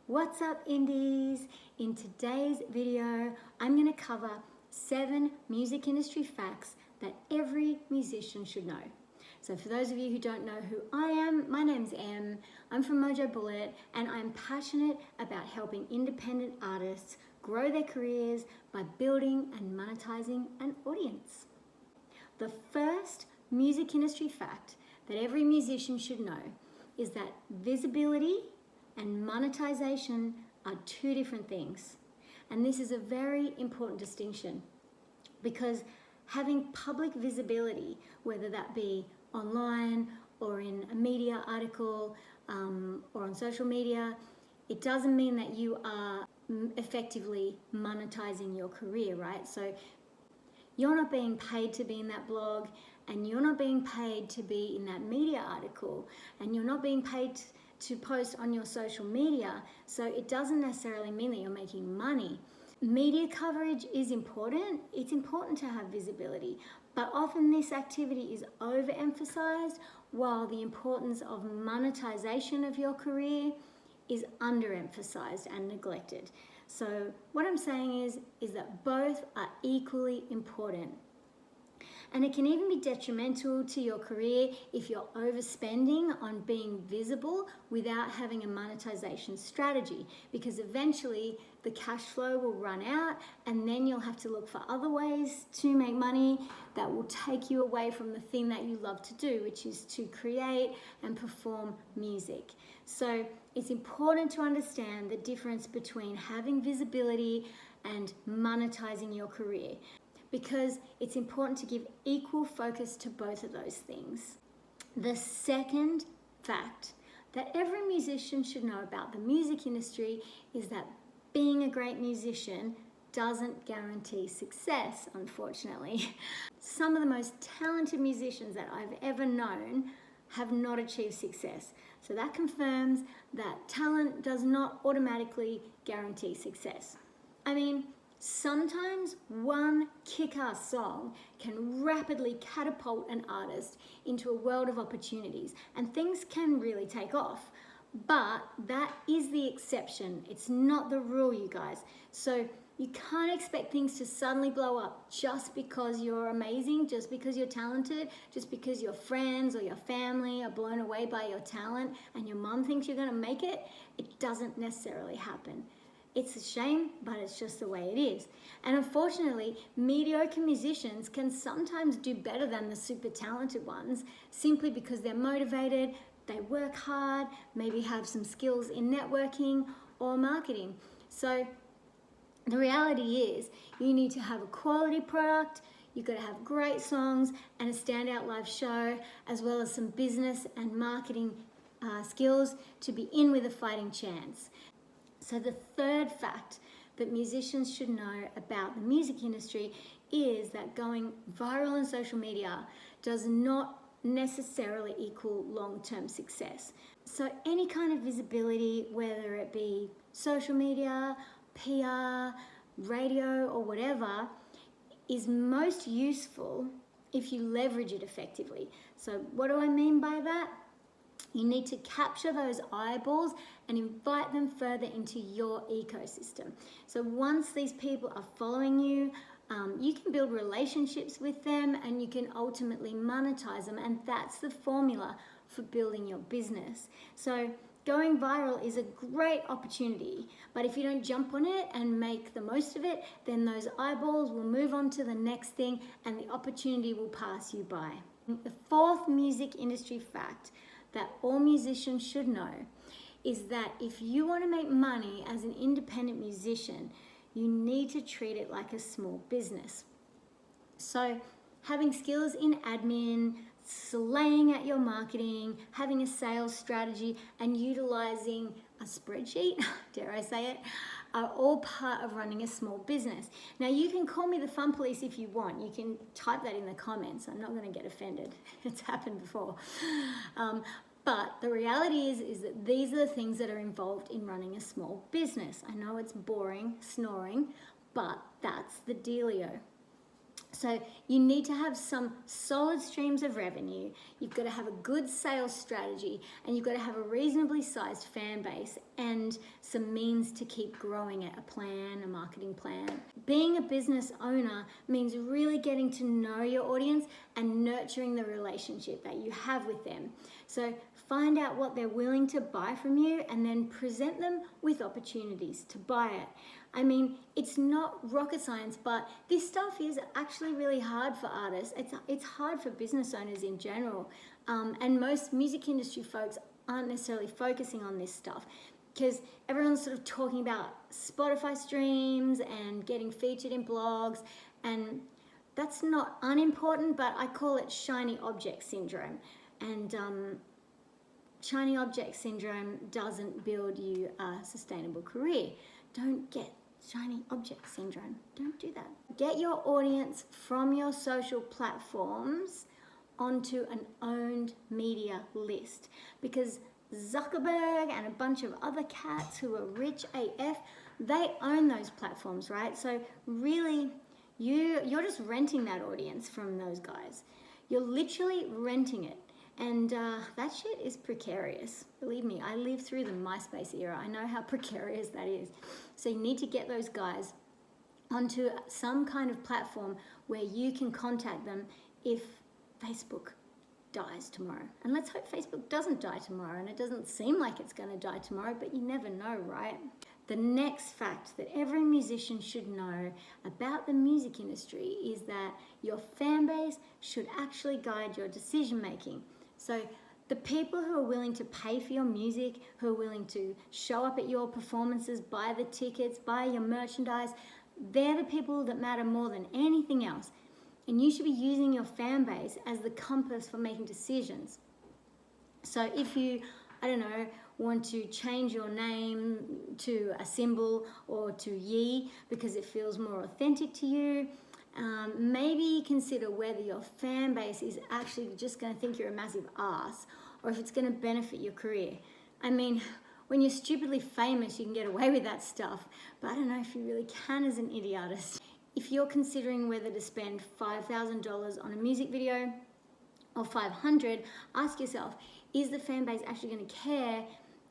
What's up, indies? In today's video, I'm going to cover 7 music industry facts that every musician should know. So for those of you who don't know who I am, my name's Em, I'm from Mojobullet, and I'm passionate about helping independent artists grow their careers by building and monetizing an audience. The first music industry fact that every musician should know is that visibility and monetization are 2 different things. And this is a very important distinction because having public visibility, whether that be online or in a media article or on social media, it doesn't mean that you are effectively monetizing your career, right? So you're not being paid to be in that blog, and you're not being paid to be in that media article, and you're not being paid to post on your social media, so it doesn't necessarily mean that you're making money. Media coverage is important. It's important to have visibility, but often this activity is overemphasized while the importance of monetization of your career is underemphasized and neglected. So what I'm saying is that both are equally important. And it can even be detrimental to your career if you're overspending on being visible without having a monetization strategy, because eventually the cash flow will run out and then you'll have to look for other ways to make money that will take you away from the thing that you love to do, which is to create and perform music. So it's important to understand the difference between having visibility and monetizing your career, because it's important to give equal focus to both of those things. The second fact that every musician should know about the music industry is that being a great musician doesn't guarantee success, unfortunately. Some of the most talented musicians that I've ever known have not achieved success. So that confirms that talent does not automatically guarantee success. I mean, sometimes one kick-ass song can rapidly catapult an artist into a world of opportunities and things can really take off. But that is the exception. It's not the rule, you guys. So you can't expect things to suddenly blow up just because you're amazing, just because you're talented, just because your friends or your family are blown away by your talent and your mom thinks you're going to make it. It doesn't necessarily happen. It's a shame, but it's just the way it is. And unfortunately, mediocre musicians can sometimes do better than the super talented ones simply because they're motivated, they work hard, maybe have some skills in networking or marketing. So the reality is you need to have a quality product, you've got to have great songs and a standout live show, as well as some business and marketing skills to be in with a fighting chance. So the third fact that musicians should know about the music industry is that going viral on social media does not necessarily equal long-term success. So any kind of visibility, whether it be social media, PR, radio, or whatever, is most useful if you leverage it effectively. So what do I mean by that? You need to capture those eyeballs and invite them further into your ecosystem. So once these people are following you, you can build relationships with them and you can ultimately monetize them, and that's the formula for building your business. So going viral is a great opportunity, but if you don't jump on it and make the most of it, then those eyeballs will move on to the next thing and the opportunity will pass you by. The fourth music industry fact that all musicians should know is that if you want to make money as an independent musician, you need to treat it like a small business. So having skills in admin, slaying at your marketing, having a sales strategy, and utilizing a spreadsheet, dare I say it, are all part of running a small business. Now, you can call me the fun police if you want. You can type that in the comments. I'm not going to get offended. It's happened before. But the reality is that these are the things that are involved in running a small business. I know it's boring, snoring, but that's the dealio. So you need to have some solid streams of revenue. You've got to have a good sales strategy, and you've got to have a reasonably sized fan base and some means to keep growing it, a plan, a marketing plan. Being a business owner means really getting to know your audience and nurturing the relationship that you have with them. So find out what they're willing to buy from you and then present them with opportunities to buy it. I mean, it's not rocket science, but this stuff is actually really hard for artists. It's hard for business owners in general. And most music industry folks aren't necessarily focusing on this stuff because everyone's sort of talking about Spotify streams and getting featured in blogs, and that's not unimportant, but I call it shiny object syndrome. And shiny object syndrome doesn't build you a sustainable career. Don't get shiny object syndrome. Don't do that. Get your audience from your social platforms onto an owned media list, because Zuckerberg and a bunch of other cats who are rich AF, they own those platforms, right? So really, you're just renting that audience from those guys. You're literally renting it. And that shit is precarious. Believe me, I lived through the MySpace era. I know how precarious that is. So you need to get those guys onto some kind of platform where you can contact them if Facebook dies tomorrow. And let's hope Facebook doesn't die tomorrow, and it doesn't seem like it's going to die tomorrow, but you never know, right? The next fact that every musician should know about the music industry is that your fan base should actually guide your decision making. So the people who are willing to pay for your music, who are willing to show up at your performances, buy the tickets, buy your merchandise, they're the people that matter more than anything else. And you should be using your fan base as the compass for making decisions. So if you, I don't know, want to change your name to a symbol or to Ye because it feels more authentic to you, maybe consider whether your fan base is actually just going to think you're a massive ass, or if it's going to benefit your career. I mean, when you're stupidly famous, you can get away with that stuff, but I don't know if you really can as an indie artist. If you're considering whether to spend $5,000 on a music video or $500, ask yourself, is the fan base actually going to care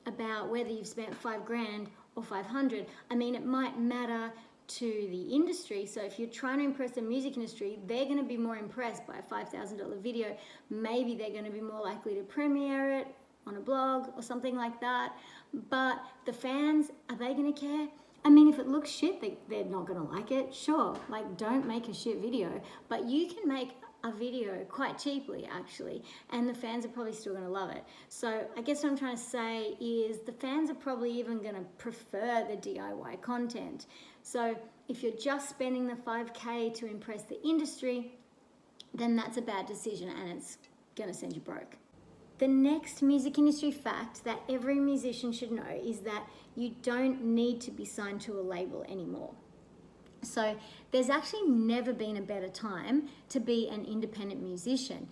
about whether you've spent $5,000 or $500? I mean, it might matter to the industry. So if you're trying to impress the music industry, they're going to be more impressed by a $5,000 video. Maybe they're going to be more likely to premiere it on a blog or something like that. But the fans, are they going to care? I mean, if it looks shit, they're not going to like it. Sure, like, don't make a shit video, but you can make a video quite cheaply, actually, and the fans are probably still going to love it. So I guess what I'm trying to say is the fans are probably even going to prefer the DIY content. So if you're just spending the $5K to impress the industry, then that's a bad decision and it's going to send you broke. The next music industry fact that every musician should know is that you don't need to be signed to a label anymore. So there's actually never been a better time to be an independent musician.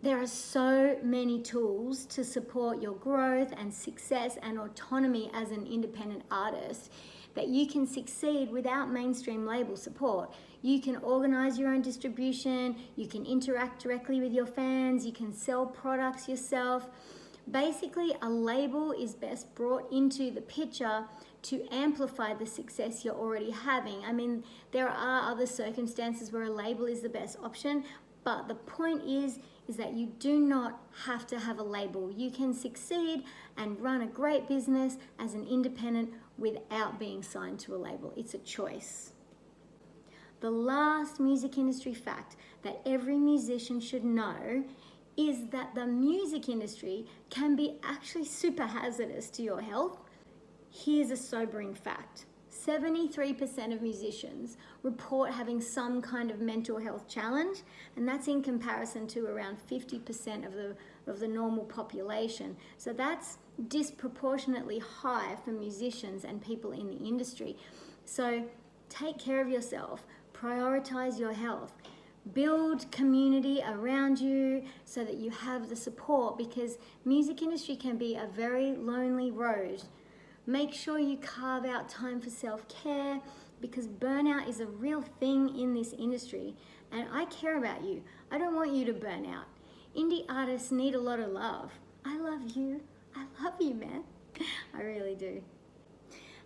There are so many tools to support your growth and success and autonomy as an independent artist that you can succeed without mainstream label support. You can organize your own distribution, you can interact directly with your fans, you can sell products yourself. Basically, a label is best brought into the picture to amplify the success you're already having. I mean, there are other circumstances where a label is the best option, but the point is that you do not have to have a label. You can succeed and run a great business as an independent without being signed to a label. It's a choice. The last music industry fact that every musician should know is that the music industry can be actually super hazardous to your health. Here's a sobering fact. 73% of musicians report having some kind of mental health challenge, and that's in comparison to around 50% of the normal population. So that's disproportionately high for musicians and people in the industry. So take care of yourself, prioritize your health, build community around you so that you have the support, because music industry can be a very lonely road. Make sure you carve out time for self-care, because burnout is a real thing in this industry, and I care about you. I don't want you to burn out. Indie artists need a lot of love. I love you. I love you, man. I really do.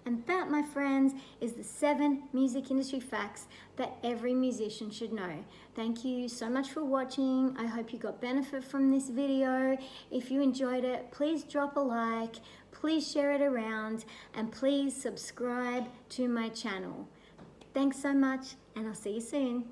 And that, my friends, is the 7 music industry facts that every musician should know. Thank you so much for watching. I hope you got benefit from this video. If you enjoyed it, please drop a like, please share it around, and please subscribe to my channel. Thanks so much, and I'll see you soon.